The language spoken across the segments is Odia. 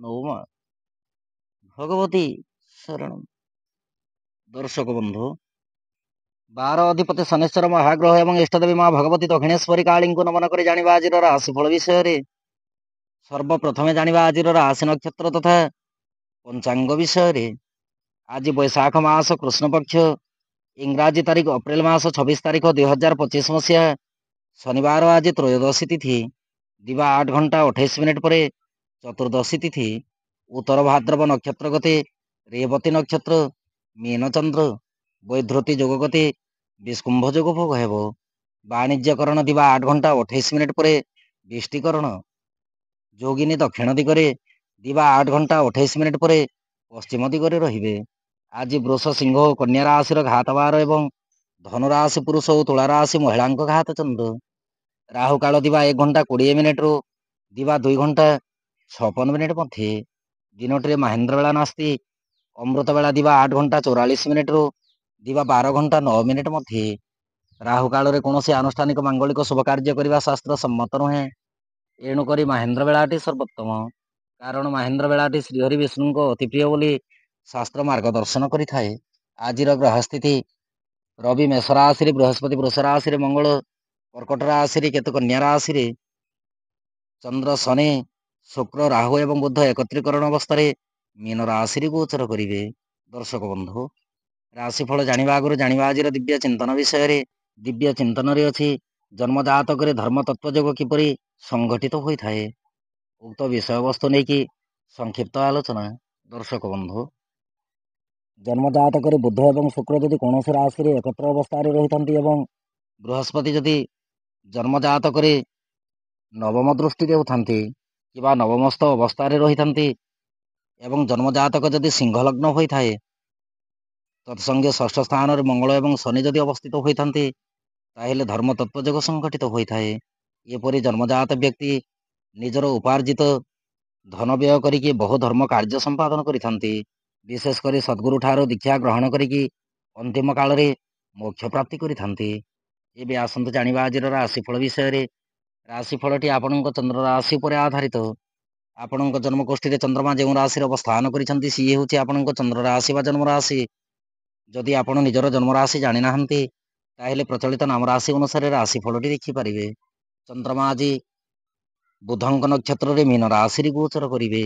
নবমা ভগবতী শরণ। দর্শক বন্ধু, 12 ଅଧିପତି ଶନେଶ୍ୱର ମହାଗ୍ରହ ଏବଂ ଇଷ୍ଟଦେବୀ ମା ଭଗବତୀ ଦକ୍ଷିଣେଶ୍ୱରୀ କାଳୀଙ୍କୁ ନମନ କରି ଜାଣିବା ଆଜିର ରାଶିଫଳ ବିଷୟରେ। ସର୍ବପ୍ରଥମେ ଜାଣିବା ଆଜିର ରାଶି ନକ୍ଷତ୍ର ତଥା ପଞ୍ଚାଙ୍ଗ ବିଷୟରେ। ଆଜି ବୈଶାଖ ମାସ କୃଷ୍ଣପକ୍ଷ, ଇଂରାଜୀ ତାରିଖ ଏପ୍ରିଲ ମାସ 26 ତାରିଖ 2025 ମସିହା, ଶନିବାର। ଆଜି ତ୍ରୟୋଦଶୀ ତିଥି, ଦିବା 8 ଘଣ୍ଟା 28 ମିନିଟ୍ ପରେ ଚତୁର୍ଦଶୀ ତିଥି। ଉତ୍ତର ଭାଦ୍ରବ ନକ୍ଷତ୍ର ଗତି ରେବତୀ ନକ୍ଷତ୍ର, ମୀନ ଚନ୍ଦ୍ର, ବୈଧୃତି ଯୋଗ ଗତି ବିଷ୍କୁମ୍ଭ ଯୋଗ ଭୋଗ ହେବ। ବାଣିଜ୍ୟକରଣ ଦିବା 8 ଘଣ୍ଟା 28 ମିନିଟ୍ ପରେ ବିଷ୍ଟିକରଣ। ଯୋଗିନୀ ଦକ୍ଷିଣ ଦିଗରେ ଦିବା 8 ଘଣ୍ଟା 28 ମିନିଟ୍ ପରେ ପଶ୍ଚିମ ଦିଗରେ ରହିବେ। ଆଜି ବୃଷ, ସିଂହ ଓ କନ୍ୟା ରାଶିର ଘାତବାର ଏବଂ ଧନୁରାଶି ପୁରୁଷ ଓ ତୁଳା ରାଶି ମହିଳାଙ୍କ ଘାତ ଚନ୍ଦ୍ର। ରାହୁ କାଳ ଦିବା 1 ଘଣ୍ଟା 20 ମିନିଟ୍ରୁ ଦିବା 2 ଘଣ୍ଟା 56 ମିନିଟ୍ ମଧ୍ୟରେ। ଦିନଟିରେ ମାହେନ୍ଦ୍ର ବେଳା ନାସ୍ତି। ଅମୃତ ବେଳା ଦିବା 8 ଘଣ୍ଟା 44 ମିନିଟ୍ରୁ ଦିବା 12 ଘଣ୍ଟା 9 ମିନିଟ୍ ମଧ୍ୟରେ। ରାହୁ କାଳରେ କୌଣସି ଆନୁଷ୍ଠାନିକ ମାଙ୍ଗଳିକ ଶୁଭ କାର୍ଯ୍ୟ କରିବା ଶାସ୍ତ୍ର ସମ୍ମତ ନୁହେଁ। ଏଣୁକରି ମାହେନ୍ଦ୍ର ବେଳାଟି ସର୍ବୋତ୍ତମ। କାରଣ ମାହେନ୍ଦ୍ର ବେଳାଟି ଶ୍ରୀହରି ବିଷ୍ଣୁଙ୍କ ଅତି ପ୍ରିୟ ବୋଲି ଶାସ୍ତ୍ର ମାର୍ଗଦର୍ଶନ କରିଥାଏ। ଆଜିର ଗ୍ରହସ୍ଥିତି: ରବି ମେଷ ରାଶିରେ, ବୃହସ୍ପତି ବୃଷ ରାଶିରେ, ମଙ୍ଗଳ କର୍କଟ ରାଶିରେ, କେତୁ କନ୍ୟା ରାଶିରେ, ଚନ୍ଦ୍ର, ଶନି, ଶୁକ୍ର, ରାହୁ ଏବଂ ବୁଧ ଏକତ୍ରୀକରଣ ଅବସ୍ଥାରେ ମୀନ ରାଶିରେ ଗୋଚର କରିବେ। ଦର୍ଶକ ବନ୍ଧୁ, ରାଶିଫଳ ଜାଣିବା ଆଗରୁ ଜାଣିବା ଆଜିର ଦିବ୍ୟ ଚିନ୍ତନ ବିଷୟରେ। ଦିବ୍ୟ ଚିନ୍ତନରେ ଅଛି ଜନ୍ମ ଜାତକରେ ଧର୍ମ ତତ୍ତ୍ୱ ଯୋଗ କିପରି ସଂଗଠିତ ହୋଇଥାଏ। ଉକ୍ତ ବିଷୟବସ୍ତୁ ନେଇକି ସଂକ୍ଷିପ୍ତ ଆଲୋଚନା। ଦର୍ଶକ ବନ୍ଧୁ, ଜନ୍ମ ଜାତକରେ ବୁଧ ଏବଂ ଶୁକ୍ର ଯଦି କୌଣସି ରାଶିରେ ଏକତ୍ର ଅବସ୍ଥାରେ ରହିଥାନ୍ତି ଏବଂ ବୃହସ୍ପତି ଯଦି ଜନ୍ମ ଜାତକରେ ନବମ ଦୃଷ୍ଟି ଦେଉଥାନ୍ତି କିମ୍ବା ନବମସ୍ଥ ଅବସ୍ଥାରେ ରହିଥାନ୍ତି ଏବଂ ଜନ୍ମ ଜାତକ ଯଦି ସିଂହ ଲଗ୍ନ ହୋଇଥାଏ, ତତ୍ସଙ୍ଗେ ଷଷ୍ଠ ସ୍ଥାନରେ ମଙ୍ଗଳ ଏବଂ ଶନି ଯଦି ଅବସ୍ଥିତ ହୋଇଥାନ୍ତି, ତାହେଲେ ଧର୍ମ ତତ୍ତ୍ୱ ଯୋଗ ସଂଗଠିତ ହୋଇଥାଏ। ଏପରି ଜନ୍ମଜାତ ବ୍ୟକ୍ତି ନିଜର ଉପାର୍ଜିତ ଧନ ବ୍ୟୟ କରିକି ବହୁ ଧର୍ମ କାର୍ଯ୍ୟ ସମ୍ପାଦନ କରିଥାନ୍ତି। ବିଶେଷ କରି ସଦ୍ଗୁରୁ ଠାରୁ ଦୀକ୍ଷା ଗ୍ରହଣ କରିକି ଅନ୍ତିମ କାଳରେ ମୋକ୍ଷ ପ୍ରାପ୍ତି କରିଥାନ୍ତି। ଏବେ ଆସନ୍ତୁ ଜାଣିବା ଆଜିର ରାଶିଫଳ ବିଷୟରେ। ରାଶିଫଳଟି ଆପଣଙ୍କ ଚନ୍ଦ୍ର ରାଶି ଉପରେ ଆଧାରିତ। ଆପଣଙ୍କ ଜନ୍ମକୋଷ୍ଠୀରେ ଚନ୍ଦ୍ରମା ଯେଉଁ ରାଶିରେ ଅବସ୍ଥାନ କରିଛନ୍ତି, ସିଏ ହେଉଛି ଆପଣଙ୍କ ଚନ୍ଦ୍ର ରାଶି ବା ଜନ୍ମ ରାଶି। ଯଦି ଆପଣ ନିଜର ଜନ୍ମ ରାଶି ଜାଣିନାହାନ୍ତି, ତାହେଲେ ପ୍ରଚଳିତ ନାମ ରାଶି ଅନୁସାରେ ରାଶିଫଳଟି ଦେଖିପାରିବେ। ଚନ୍ଦ୍ରମା ଆଜି ବୁଧଙ୍କ ନକ୍ଷତ୍ରରେ ମୀନ ରାଶିରେ ଗୋଚର କରିବେ।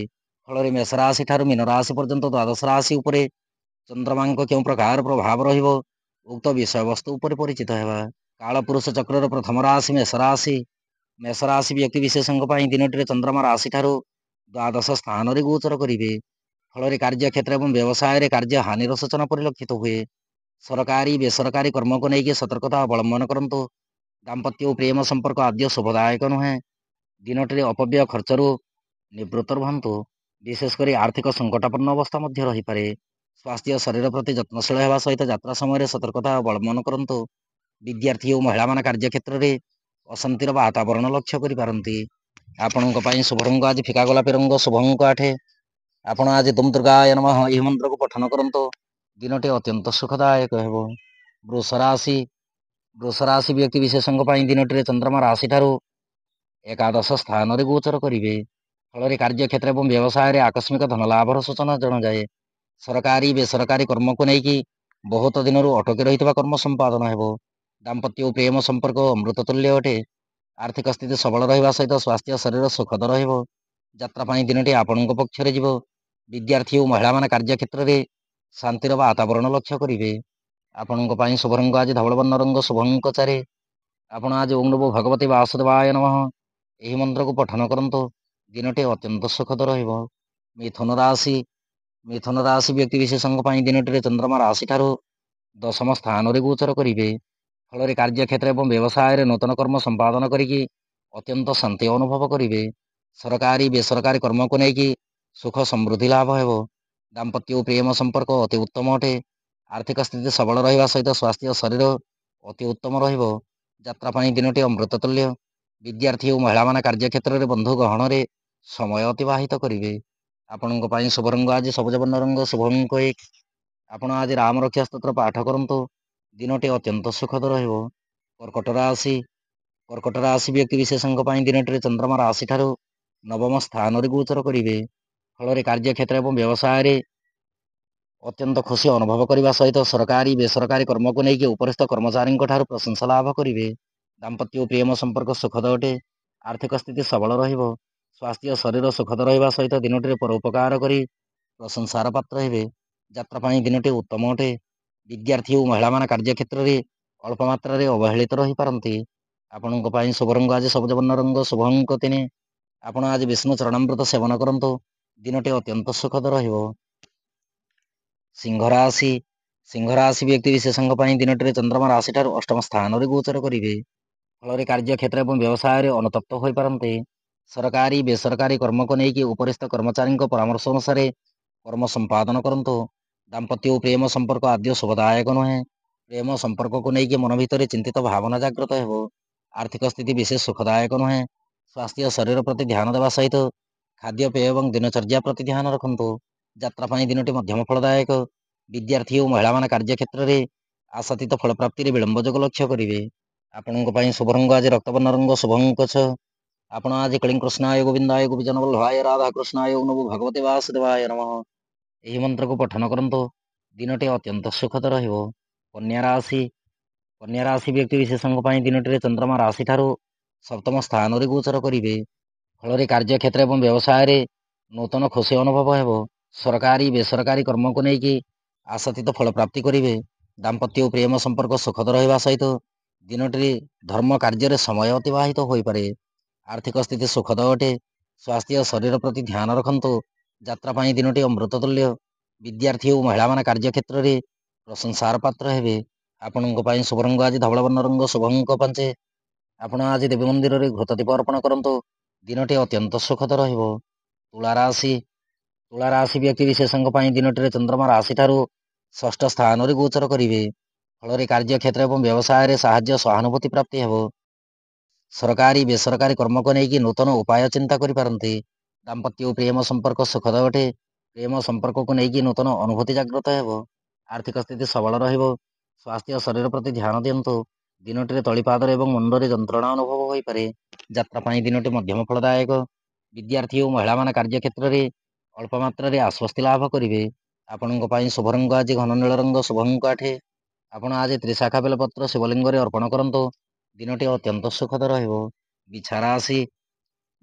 ଫଳରେ ମେଷ ରାଶି ଠାରୁ ମୀନ ରାଶି ପର୍ଯ୍ୟନ୍ତ ଦ୍ୱାଦଶ ରାଶି ଉପରେ ଚନ୍ଦ୍ରମାଙ୍କ କେଉଁ ପ୍ରକାର ପ୍ରଭାବ ରହିବ, ଉକ୍ତ ବିଷୟବସ୍ତୁ ଉପରେ ପରିଚିତ ହେବା। କାଳପୁରୁଷ ଚକ୍ରର ପ୍ରଥମ ରାଶି ମେଷ ରାଶି। ମେଷ ରାଶି ବ୍ୟକ୍ତି ବିଶେଷଙ୍କ ପାଇଁ ଦିନଟିରେ ଚନ୍ଦ୍ରମା ରାଶି ଠାରୁ ଦ୍ୱାଦଶ ସ୍ଥାନରେ ଗୋଚର କରିବେ। ଫଳରେ କାର୍ଯ୍ୟକ୍ଷେତ୍ର ଏବଂ ବ୍ୟବସାୟରେ କାର୍ଯ୍ୟ ହାନିର ସୂଚନା ପରିଲକ୍ଷିତ ହୁଏ। ସରକାରୀ ବେସରକାରୀ କର୍ମକୁ ନେଇକି ସତର୍କତା ଅବଲମ୍ବନ କରନ୍ତୁ। ଦାମ୍ପତ୍ୟ ଓ ପ୍ରେମ ସମ୍ପର୍କ ଆଦ୍ୟ ଶୁଭଦାୟକ ନୁହେଁ। ଦିନଟିରେ ଅପବ୍ୟୟ ଖର୍ଚ୍ଚରୁ ନିବୃତ୍ତ ରୁହନ୍ତୁ। ବିଶେଷ କରି ଆର୍ଥିକ ସଙ୍କଟାପନ୍ନ ଅବସ୍ଥା ମଧ୍ୟ ରହିପାରେ। ସ୍ୱାସ୍ଥ୍ୟ ଶରୀର ପ୍ରତି ଯତ୍ନଶୀଳ ହେବା ସହିତ ଯାତ୍ରା ସମୟରେ ସତର୍କତା ଅବଲମ୍ବନ କରନ୍ତୁ। ବିଦ୍ୟାର୍ଥୀ ଓ ମହିଳାମାନେ କାର୍ଯ୍ୟକ୍ଷେତ୍ରରେ ଅଶାନ୍ତିର ବାତାବରଣ ଲକ୍ଷ୍ୟ କରିପାରନ୍ତି। ଆପଣଙ୍କ ପାଇଁ ଶୁଭ ରଙ୍ଗ ଆଜି ଫିକା ଗୋଲାପୀ ରଙ୍ଗ, ଶୁଭ ଅଙ୍କ 8। ଆପଣ ଆଜି ଦୁମ୍ ଦୁର୍ଗାୟ ନମଃ ଏହି ମନ୍ତ୍ରକୁ ପଠନ କରନ୍ତୁ। ଦିନଟି ଅତ୍ୟନ୍ତ ସୁଖଦାୟକ ହେବ। ବୃଷ ରାଶି। ବୃଷ ରାଶି ବ୍ୟକ୍ତି ବିଶେଷଙ୍କ ପାଇଁ ଦିନଟିରେ ଚନ୍ଦ୍ରମା ରାଶି ଠାରୁ ଏକାଦଶ ସ୍ଥାନରେ ଗୋଚର କରିବେ। ଫଳରେ କାର୍ଯ୍ୟକ୍ଷେତ୍ର ଏବଂ ବ୍ୟବସାୟରେ ଆକସ୍ମିକ ଧନ ଲାଭର ସୂଚନା ଜଣାଯାଏ। ସରକାରୀ ବେସରକାରୀ କର୍ମକୁ ନେଇକି ବହୁତ ଦିନରୁ ଅଟକି ରହିଥିବା କର୍ମ ସମ୍ପାଦନ ହେବ। ଦାମ୍ପତ୍ୟ ଓ ପ୍ରେମ ସମ୍ପର୍କ ଅମୃତ ତୁଲ୍ୟ ଅଟେ। ଆର୍ଥିକ ସ୍ଥିତି ସବଳ ରହିବା ସହିତ ସ୍ୱାସ୍ଥ୍ୟ ଶରୀର ସୁଖଦ ରହିବ। ଯାତ୍ରା ପାଇଁ ଦିନଟି ଆପଣଙ୍କ ପକ୍ଷରେ ଯିବ। ବିଦ୍ୟାର୍ଥୀ ଓ ମହିଳାମାନେ କାର୍ଯ୍ୟକ୍ଷେତ୍ରରେ ଶାନ୍ତିର ବାତାବରଣ ଲକ୍ଷ୍ୟ କରିବେ। ଆପଣଙ୍କ ପାଇଁ ଶୁଭ ରଙ୍ଗ ଆଜି ଧବଳ ବର୍ଣ୍ଣ ରଙ୍ଗ, ଶୁଭ ଅଙ୍କ 4। ଆପଣ ଆଜି ଓଁ ନମୋ ଭଗବତେ ବାସୁଦେବାୟ ନମଃ ଏହି ମନ୍ତ୍ରକୁ ପଠନ କରନ୍ତୁ। ଦିନଟି ଅତ୍ୟନ୍ତ ସୁଖଦ ରହିବ। ମିଥୁନ ରାଶି। ମିଥୁନ ରାଶି ବ୍ୟକ୍ତି ବିଶେଷଙ୍କ ପାଇଁ ଦିନଟିରେ ଚନ୍ଦ୍ରମା ରାଶି ଠାରୁ ଦଶମ ସ୍ଥାନରେ ଗୋଚର କରିବେ। ଫଳରେ କାର୍ଯ୍ୟକ୍ଷେତ୍ର ଏବଂ ବ୍ୟବସାୟରେ ନୂତନ କର୍ମ ସମ୍ପାଦନ କରିକି ଅତ୍ୟନ୍ତ ଶାନ୍ତି ଅନୁଭବ କରିବେ। ସରକାରୀ ବେସରକାରୀ କର୍ମକୁ ନେଇକି ସୁଖ ସମୃଦ୍ଧି ଲାଭ ହେବ। ଦାମ୍ପତ୍ୟ ଓ ପ୍ରେମ ସମ୍ପର୍କ ଅତି ଉତ୍ତମ ଅଟେ। ଆର୍ଥିକ ସ୍ଥିତି ସବଳ ରହିବା ସହିତ ସ୍ୱାସ୍ଥ୍ୟ ଶରୀର ଅତି ଉତ୍ତମ ରହିବ। ଯାତ୍ରା ପାଇଁ ଦିନଟି ଅମୃତ ତୁଲ୍ୟ। ବିଦ୍ୟାର୍ଥୀ ଓ ମହିଳାମାନେ କାର୍ଯ୍ୟକ୍ଷେତ୍ରରେ ବନ୍ଧୁ ଗହଣରେ ସମୟ ଅତିବାହିତ କରିବେ। ଆପଣଙ୍କ ପାଇଁ ଶୁଭ ରଙ୍ଗ ଆଜି ସବୁଜ ବର୍ଣ୍ଣ ରଙ୍ଗ, ଶୁଭ ଅଙ୍କ 1। ଆପଣ ଆଜି ରାମ ରକ୍ଷା ସ୍ତୋତ୍ର ପାଠ କରନ୍ତୁ। ଦିନଟି ଅତ୍ୟନ୍ତ ସୁଖଦ ରହିବ। କର୍କଟ ରାଶି। କର୍କଟ ରାଶି ବ୍ୟକ୍ତି ବିଶେଷଙ୍କ ପାଇଁ ଦିନଟିରେ ଚନ୍ଦ୍ରମା ରାଶି ଠାରୁ ନବମ ସ୍ଥାନରେ ଗୋଚର କରିବେ। ଫଳରେ କାର୍ଯ୍ୟକ୍ଷେତ୍ର ଏବଂ ବ୍ୟବସାୟରେ ଅତ୍ୟନ୍ତ ଖୁସି ଅନୁଭବ କରିବା ସହିତ ସରକାରୀ ବେସରକାରୀ କର୍ମକୁ ନେଇକି ଉପରିସ୍ଥ କର୍ମଚାରୀଙ୍କ ଠାରୁ ପ୍ରଶଂସା ଲାଭ କରିବେ। ଦାମ୍ପତ୍ୟ ଓ ପ୍ରେମ ସମ୍ପର୍କ ସୁଖଦ ଅଟେ। ଆର୍ଥିକ ସ୍ଥିତି ସବଳ ରହିବ। ସ୍ୱାସ୍ଥ୍ୟ ଶରୀର ସୁଖଦ ରହିବା ସହିତ ଦିନଟିରେ ପରୋପକାର କରି ପ୍ରଶଂସାର ପାତ୍ର ହେବେ। ଯାତ୍ରା ପାଇଁ ଦିନଟି ଉତ୍ତମ ଅଟେ। ବିଦ୍ୟାର୍ଥୀ ଓ ମହିଳାମାନେ କାର୍ଯ୍ୟକ୍ଷେତ୍ରରେ ଅଳ୍ପ ମାତ୍ରାରେ ଅବହେଳିତ ରହିପାରନ୍ତି। ଆପଣଙ୍କ ପାଇଁ ଶୁଭ ରଙ୍ଗ ଆଜି ସବୁଜ ବର୍ଣ୍ଣ ରଙ୍ଗ, ଶୁଭ ଅଙ୍କ 3। ଆପଣ ଆଜି ବିଷ୍ଣୁ ଚରଣାମୃତ ସେବନ କରନ୍ତୁ। ଦିନଟି ଅତ୍ୟନ୍ତ ସୁଖଦ ରହିବ। ସିଂହ ରାଶି। ସିଂହ ରାଶି ବ୍ୟକ୍ତି ବିଶେଷଙ୍କ ପାଇଁ ଦିନଟିରେ ଚନ୍ଦ୍ରମା ରାଶିଠାରୁ ଅଷ୍ଟମ ସ୍ଥାନରେ ଗୋଚର କରିବେ। ଫଳରେ କାର୍ଯ୍ୟକ୍ଷେତ୍ର ଏବଂ ବ୍ୟବସାୟରେ ଅନୁତପ୍ତ ହୋଇପାରନ୍ତି। ସରକାରୀ ବେସରକାରୀ କର୍ମକୁ ନେଇକି ଉପରିସ୍ଥ କର୍ମଚାରୀଙ୍କ ପରାମର୍ଶ ଅନୁସାରେ କର୍ମ ସମ୍ପାଦନ କରନ୍ତୁ। ଦାମ୍ପତ୍ୟ ଓ ପ୍ରେମ ସମ୍ପର୍କ ଆଦ୍ୟ ଶୁଭଦାୟକ ନୁହେଁ। ପ୍ରେମ ସମ୍ପର୍କକୁ ନେଇକି ମନ ଭିତରେ ଚିନ୍ତିତ ଭାବନା ଜାଗ୍ରତ ହେବ। ଆର୍ଥିକ ସ୍ଥିତି ବିଶେଷ ସୁଖଦାୟକ ନୁହେଁ। ସ୍ୱାସ୍ଥ୍ୟ ଶରୀର ପ୍ରତି ଧ୍ୟାନ ଦେବା ସହିତ ଖାଦ୍ୟପେୟ ଏବଂ ଦିନଚର୍ଯ୍ୟା ପ୍ରତି ଧ୍ୟାନ ରଖନ୍ତୁ। ଯାତ୍ରା ପାଇଁ ଦିନଟି ମଧ୍ୟମ ଫଳଦାୟକ। ବିଦ୍ୟାର୍ଥୀ ଓ ମହିଳାମାନେ କାର୍ଯ୍ୟକ୍ଷେତ୍ରରେ ଆଶାତୀତ ଫଳପ୍ରାପ୍ତିରେ ବିଳମ୍ବ ଯୋଗ ଲକ୍ଷ୍ୟ କରିବେ। ଆପଣଙ୍କ ପାଇଁ ଶୁଭ ରଙ୍ଗ ଆଜି ରକ୍ତବର୍ଣ୍ଣ ରଙ୍ଗ, ଶୁଭ ଅଙ୍କ 6। ଆପଣ ଆଜି କୃଷ୍ଣାୟ ଗୋବିନ୍ଦାୟ ଗୋପୀଜନବଲ୍ଲଭାୟ ରାଧାକୃଷ୍ଣାୟ ନମୋ ଭଗବତେ ବାସୁଦେବାୟ ନମଃ ଏହି ମନ୍ତ୍ରକୁ ପଠନ କରନ୍ତୁ। ଦିନଟି ଅତ୍ୟନ୍ତ ସୁଖଦ ରହିବ। କନ୍ୟା ରାଶି। କନ୍ୟା ରାଶି ବ୍ୟକ୍ତି ବିଶେଷଙ୍କ ପାଇଁ ଦିନଟିରେ ଚନ୍ଦ୍ରମା ରାଶିଠାରୁ ସପ୍ତମ ସ୍ଥାନରେ ଗୋଚର କରିବେ। ଫଳରେ କାର୍ଯ୍ୟକ୍ଷେତ୍ର ଏବଂ ବ୍ୟବସାୟରେ ନୂତନ ଖୁସି ଅନୁଭବ ହେବ। ସରକାରୀ ବେସରକାରୀ କର୍ମକୁ ନେଇକି ଆଶାତୀତ ଫଳ ପ୍ରାପ୍ତି କରିବେ। ଦାମ୍ପତ୍ୟ ଓ ପ୍ରେମ ସମ୍ପର୍କ ସୁଖଦ ରହିବା ସହିତ ଦିନଟିରେ ଧର୍ମ କାର୍ଯ୍ୟରେ ସମୟ ଅତିବାହିତ ହୋଇପାରେ। ଆର୍ଥିକ ସ୍ଥିତି ସୁଖଦ ଅଟେ। ସ୍ୱାସ୍ଥ୍ୟ ଶରୀର ପ୍ରତି ଧ୍ୟାନ ରଖନ୍ତୁ। ଯାତ୍ରା ପାଇଁ ଦିନଟି ଅମୃତ ତୁଲ୍ୟ। ବିଦ୍ୟାର୍ଥୀ ଓ ମହିଳାମାନେ କାର୍ଯ୍ୟକ୍ଷେତ୍ରରେ ପ୍ରଶଂସାର ପାତ୍ର ହେବେ। ଆପଣଙ୍କ ପାଇଁ ଶୁଭ ରଙ୍ଗ ଆଜି ଧବଳ ବର୍ଣ୍ଣ ରଙ୍ଗ, ଶୁଭ ଅଙ୍କ 5। ଆପଣ ଆଜି ଦେବୀ ମନ୍ଦିରରେ ଘୃତ ଦୀପ ଅର୍ପଣ କରନ୍ତୁ। ଦିନଟି ଅତ୍ୟନ୍ତ ସୁଖଦ ରହିବ। ତୁଳା ରାଶି। ତୁଳା ରାଶି ବ୍ୟକ୍ତି ବିଶେଷଙ୍କ ପାଇଁ ଦିନଟିରେ ଚନ୍ଦ୍ରମା ରାଶିଠାରୁ ଷଷ୍ଠ ସ୍ଥାନରେ ଗୋଚର କରିବେ। ଫଳରେ କାର୍ଯ୍ୟକ୍ଷେତ୍ର ଏବଂ ବ୍ୟବସାୟରେ ସାହାଯ୍ୟ ସହାନୁଭୂତି ପ୍ରାପ୍ତି ହେବ। ସରକାରୀ ବେସରକାରୀ କର୍ମକୁ ନେଇକି ନୂତନ ଉପାୟ ଚିନ୍ତା କରିପାରନ୍ତି। ଦାମ୍ପତ୍ୟ ଓ ପ୍ରେମ ସମ୍ପର୍କ ସୁଖଦ ଅଟେ। ପ୍ରେମ ସମ୍ପର୍କକୁ ନେଇକି ନୂତନ ଅନୁଭୂତି ଜାଗ୍ରତ ହେବ। ଆର୍ଥିକ ସ୍ଥିତି ସବଳ ରହିବ। ସ୍ୱାସ୍ଥ୍ୟ ଶରୀର ପ୍ରତି ଧ୍ୟାନ ଦିଅନ୍ତୁ। ଦିନଟିରେ ତଳିପାଦରେ ଏବଂ ମୁଣ୍ଡରେ ଯନ୍ତ୍ରଣା ଅନୁଭବ ହୋଇପାରେ। ଯାତ୍ରା ପାଇଁ ଦିନଟି ମଧ୍ୟମ ଫଳଦାୟକ। ବିଦ୍ୟାର୍ଥୀ ଓ ମହିଳାମାନେ କାର୍ଯ୍ୟକ୍ଷେତ୍ରରେ ଅଳ୍ପ ମାତ୍ରାରେ ଆଶ୍ୱସ୍ତି ଲାଭ କରିବେ। ଆପଣଙ୍କ ପାଇଁ ଶୁଭ ରଙ୍ଗ ଆଜି ଘନ ନୀଳ ରଙ୍ଗ, ଶୁଭ ଅଙ୍କ 8। ଆପଣ ଆଜି ତ୍ରିଶାଖା ବେଲପତ୍ର ଶିବଲିଙ୍ଗରେ ଅର୍ପଣ କରନ୍ତୁ। ଦିନଟି ଅତ୍ୟନ୍ତ ସୁଖଦ ରହିବ। ବିଛା ରାଶି।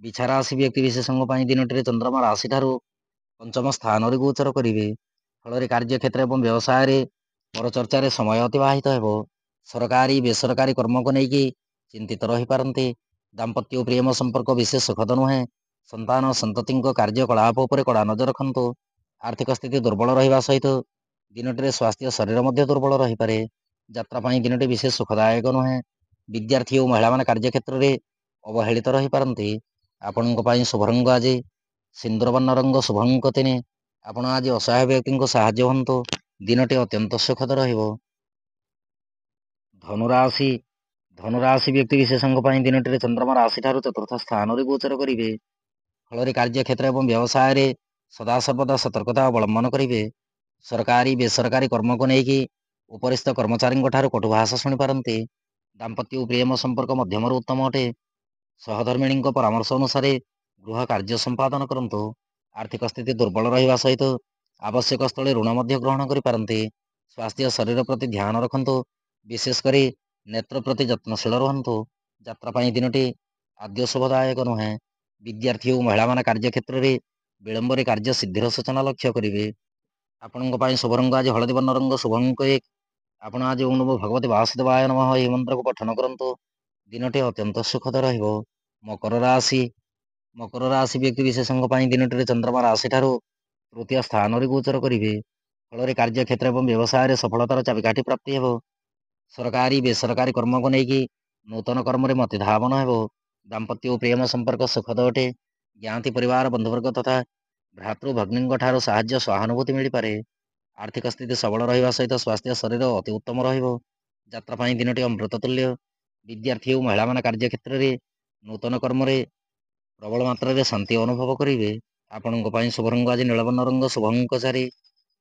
ବିଛା ରାଶି ବ୍ୟକ୍ତି ବିଶେଷଙ୍କ ପାଇଁ ଦିନଟିରେ ଚନ୍ଦ୍ରମା ରାଶିଠାରୁ ପଞ୍ଚମ ସ୍ଥାନରେ ଗୋଚର କରିବେ। ଫଳରେ କାର୍ଯ୍ୟକ୍ଷେତ୍ର ଏବଂ ବ୍ୟବସାୟରେ ପରଚର୍ଚ୍ଚାରେ ସମୟ ଅତିବାହିତ ହେବ। ସରକାରୀ ବେସରକାରୀ କର୍ମକୁ ନେଇକି ଚିନ୍ତିତ ରହିପାରନ୍ତି। ଦାମ୍ପତ୍ୟ ଓ ପ୍ରେମ ସମ୍ପର୍କ ବିଶେଷ ସୁଖଦ ନୁହେଁ। ସନ୍ତାନ ସନ୍ତତିଙ୍କ କାର୍ଯ୍ୟକଳାପ ଉପରେ କଡ଼ା ନଜର ରଖନ୍ତୁ। ଆର୍ଥିକ ସ୍ଥିତି ଦୁର୍ବଳ ରହିବା ସହିତ ଦିନଟିରେ ସ୍ୱାସ୍ଥ୍ୟ ଶରୀର ମଧ୍ୟ ଦୁର୍ବଳ ରହିପାରେ। ଯାତ୍ରା ପାଇଁ ଦିନଟି ବିଶେଷ ସୁଖଦାୟକ ନୁହେଁ। ବିଦ୍ୟାର୍ଥୀ ଓ ମହିଳାମାନେ କାର୍ଯ୍ୟକ୍ଷେତ୍ରରେ ଅବହେଳିତ ରହିପାରନ୍ତି। ଆପଣଙ୍କ ପାଇଁ ଶୁଭ ରଙ୍ଗ ଆଜି ସିନ୍ଦୁର ବର୍ଣ୍ଣ ରଙ୍ଗ, ଶୁଭ ଅଙ୍କ 3। ଆପଣ ଆଜି ଅସହାୟ ବ୍ୟକ୍ତିଙ୍କୁ ସାହାଯ୍ୟ ହୁଅନ୍ତୁ। ଦିନଟି ଅତ୍ୟନ୍ତ ସୁଖଦ ରହିବ। ଧନୁରାଶି। ଧନୁରାଶି ବ୍ୟକ୍ତି ବିଶେଷଙ୍କ ପାଇଁ ଦିନଟିରେ ଚନ୍ଦ୍ରମା ରାଶିଠାରୁ ଚତୁର୍ଥ ସ୍ଥାନରେ ଗୋଚର କରିବେ। ଫଳରେ କାର୍ଯ୍ୟକ୍ଷେତ୍ର ଏବଂ ବ୍ୟବସାୟରେ ସଦାସର୍ବଦା ସତର୍କତା ଅବଲମ୍ବନ କରିବେ। ସରକାରୀ ବେସରକାରୀ କର୍ମକୁ ନେଇକି ଉପରିସ୍ଥ କର୍ମଚାରୀଙ୍କ ଠାରୁ କଟୁ ଭାଷା ଶୁଣିପାରନ୍ତି। ଦାମ୍ପତ୍ୟ ଓ ପ୍ରେମ ସମ୍ପର୍କ ମଧ୍ୟମରୁ ଉତ୍ତମ ଅଟେ। ସହଧର୍ମିଣୀଙ୍କ ପରାମର୍ଶ ଅନୁସାରେ ଗୃହ କାର୍ଯ୍ୟ ସମ୍ପାଦନ କରନ୍ତୁ। ଆର୍ଥିକ ସ୍ଥିତି ଦୁର୍ବଳ ରହିବା ସହିତ ଆବଶ୍ୟକ ସ୍ଥଳେ ଋଣ ମଧ୍ୟ ଗ୍ରହଣ କରିପାରନ୍ତି। ସ୍ୱାସ୍ଥ୍ୟ ଶରୀର ପ୍ରତି ଧ୍ୟାନ ରଖନ୍ତୁ। ବିଶେଷ କରି ନେତ୍ର ପ୍ରତି ଯତ୍ନଶୀଳ ରୁହନ୍ତୁ। ଯାତ୍ରା ପାଇଁ ଦିନଟି ଆଦ୍ୟ ଶୁଭଦାୟକ ନୁହେଁ। ବିଦ୍ୟାର୍ଥୀ ଓ ମହିଳାମାନେ କାର୍ଯ୍ୟକ୍ଷେତ୍ରରେ ବିଳମ୍ବରେ କାର୍ଯ୍ୟ ସିଦ୍ଧିର ସୂଚନା ଲକ୍ଷ୍ୟ କରିବେ। ଆପଣଙ୍କ ପାଇଁ ଶୁଭ ରଙ୍ଗ ଆଜି ହଳଦୀ ବର୍ଣ୍ଣ ରଙ୍ଗ, ଶୁଭ ଅଙ୍କ 1। ଆପଣ ଆଜି ଓଁ ନମୋ ଭଗବତେ ବାସୁଦେବାୟ ନମଃ ଏହି ମନ୍ତ୍ରକୁ ପଠନ କରନ୍ତୁ। ଦିନଟି ଅତ୍ୟନ୍ତ ସୁଖଦ ରହିବ। ମକର ରାଶି। ମକର ରାଶି ବ୍ୟକ୍ତି ବିଶେଷଙ୍କ ପାଇଁ ଦିନଟିରେ ଚନ୍ଦ୍ରମା ରାଶିଠାରୁ ତୃତୀୟ ସ୍ଥାନରେ ଗୋଚର କରିବେ। ଫଳରେ କାର୍ଯ୍ୟକ୍ଷେତ୍ର ଏବଂ ବ୍ୟବସାୟରେ ସଫଳତାର ଚାବିକାଠି ପ୍ରାପ୍ତି ହେବ। ସରକାରୀ ବେସରକାରୀ କର୍ମକୁ ନେଇକି ନୂତନ କର୍ମରେ ମତିଧାବନ ହେବ। ଦାମ୍ପତ୍ୟ ଓ ପ୍ରେମ ସମ୍ପର୍କ ସୁଖଦ ଅଟେ। ଜ୍ଞାତି ପରିବାର ବନ୍ଧୁବର୍ଗ ତଥା ଭ୍ରାତୃ ଭଗ୍ନୀଙ୍କ ଠାରୁ ସାହାଯ୍ୟ ସହାନୁଭୂତି ମିଳିପାରେ। ଆର୍ଥିକ ସ୍ଥିତି ସବଳ ରହିବା ସହିତ ସ୍ୱାସ୍ଥ୍ୟ ଶରୀର ଅତି ଉତ୍ତମ ରହିବ। ଯାତ୍ରା ପାଇଁ ଦିନଟି ଅମୃତ ତୁଲ୍ୟ। ବିଦ୍ୟାର୍ଥୀ ଓ ମହିଳାମାନେ କାର୍ଯ୍ୟକ୍ଷେତ୍ରରେ ନୂତନ କର୍ମରେ ପ୍ରବଳ ମାତ୍ରାରେ ଶାନ୍ତି ଅନୁଭବ କରିବେ। ଆପଣଙ୍କ ପାଇଁ ଶୁଭ ରଙ୍ଗ ଆଜି ନୀଳବର୍ଣ୍ଣ ରଙ୍ଗ, ଶୁଭ ଅଙ୍କ 4।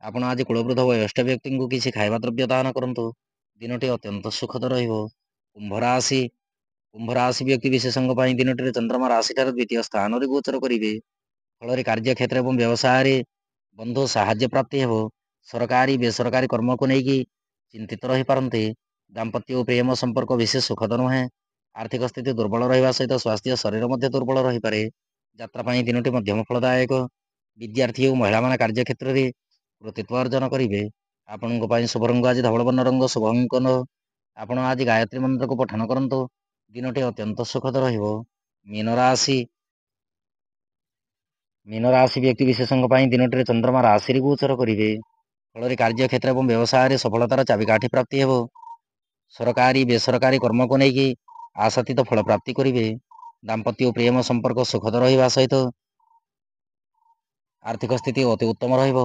ଆପଣ ଆଜି କୁଳବୃଦ୍ଧ ବୟସ୍କ ବ୍ୟକ୍ତିଙ୍କୁ କିଛି ଖାଇବା ଦ୍ରବ୍ୟ ଦାନ କରନ୍ତୁ। ଦିନଟି ଅତ୍ୟନ୍ତ ସୁଖଦ ରହିବ। କୁମ୍ଭ ରାଶି। କୁମ୍ଭ ରାଶି ବ୍ୟକ୍ତି ବିଶେଷଙ୍କ ପାଇଁ ଦିନଟିରେ ଚନ୍ଦ୍ରମା ରାଶିଠାରୁ ଦ୍ୱିତୀୟ ସ୍ଥାନରେ ଗୋଚର କରିବେ। ଫଳରେ କାର୍ଯ୍ୟକ୍ଷେତ୍ର ଏବଂ ବ୍ୟବସାୟରେ ବନ୍ଧୁ ସାହାଯ୍ୟ ପ୍ରାପ୍ତି ହେବ। ସରକାରୀ ବେସରକାରୀ କର୍ମକୁ ନେଇକି ଚିନ୍ତିତ ରହିପାରନ୍ତି। ଦାମ୍ପତ୍ୟ ଓ ପ୍ରେମ ସମ୍ପର୍କ ବିଶେଷ ସୁଖଦ ନୁହେଁ। ଆର୍ଥିକ ସ୍ଥିତି ଦୁର୍ବଳ ରହିବା ସହିତ ସ୍ୱାସ୍ଥ୍ୟ ଶରୀର ମଧ୍ୟ ଦୁର୍ବଳ ରହିପାରେ। ଯାତ୍ରା ପାଇଁ ଦିନଟି ମଧ୍ୟମ ଫଳଦାୟକ। ବିଦ୍ୟାର୍ଥୀ ଓ ମହିଳାମାନେ କାର୍ଯ୍ୟକ୍ଷେତ୍ରରେ କୃତିତ୍ୱ ଅର୍ଜନ କରିବେ। ଆପଣଙ୍କ ପାଇଁ ଶୁଭ ରଙ୍ଗ ଆଜି ଧବଳ ବର୍ଣ୍ଣ ରଙ୍ଗ, ଶୁଭ ଅଙ୍କନ। ଆପଣ ଆଜି ଗାୟତ୍ରୀ ମନ୍ତ୍ରକୁ ପଠନ କରନ୍ତୁ। ଦିନଟି ଅତ୍ୟନ୍ତ ସୁଖଦ ରହିବ। ମୀନ ରାଶି ବ୍ୟକ୍ତି ବିଶେଷଙ୍କ ପାଇଁ ଦିନଟିରେ ଚନ୍ଦ୍ରମା ରାଶିରେ ଗୋଚର କରିବେ। ଫଳରେ କାର୍ଯ୍ୟକ୍ଷେତ୍ର ଏବଂ ବ୍ୟବସାୟରେ ସଫଳତାର ଚାବିକାଠି ପ୍ରାପ୍ତି ହେବ। ସରକାରୀ ବେସରକାରୀ କର୍ମକୁ ନେଇକି ଆଶାତୀତ ଫଳ ପ୍ରାପ୍ତି କରିବେ। ଦାମ୍ପତ୍ୟ ଓ ପ୍ରେମ ସମ୍ପର୍କ ସୁଖଦ ରହିବା ସହିତ ଆର୍ଥିକ ସ୍ଥିତି ଅତି ଉତ୍ତମ ରହିବ।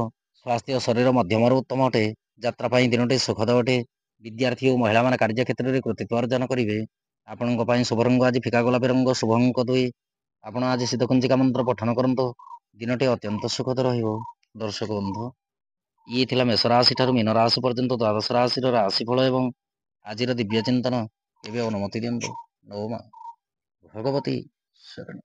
ସ୍ୱାସ୍ଥ୍ୟ ଶରୀର ମଧ୍ୟମରୁ ଉତ୍ତମ ଅଟେ। ଯାତ୍ରା ପାଇଁ ଦିନଟି ସୁଖଦ ଅଟେ। ବିଦ୍ୟାର୍ଥୀ ଓ ମହିଳାମାନେ କାର୍ଯ୍ୟକ୍ଷେତ୍ରରେ କୃତିତ୍ୱ ଅର୍ଜନ କରିବେ। ଆପଣଙ୍କ ପାଇଁ ଶୁଭ ରଙ୍ଗ ଆଜି ଫିକା ଗୋଲାପୀ ରଙ୍ଗ, ଶୁଭ ଅଙ୍କ 2। ଆପଣ ଆଜି ସିଦ୍ଧକୁଞ୍ଚିକା ମନ୍ତ୍ର ପଠନ କରନ୍ତୁ। ଦିନଟି ଅତ୍ୟନ୍ତ ସୁଖଦ ରହିବ। ଦର୍ଶକ ବନ୍ଧୁ, ଇଏ ଥିଲା ମେଷ ରାଶି ଠାରୁ ମୀନ ରାଶି ପର୍ଯ୍ୟନ୍ତ ଦ୍ୱାଦଶ ରାଶିର ରାଶିଫଳ ଏବଂ ଆଜିର ଦିବ୍ୟ ଚିନ୍ତନ। ଏବେ ଅନୁମତି ଦିଅନ୍ତୁ। ଓମ୍ ଭଗବତୀ ଶରଣ।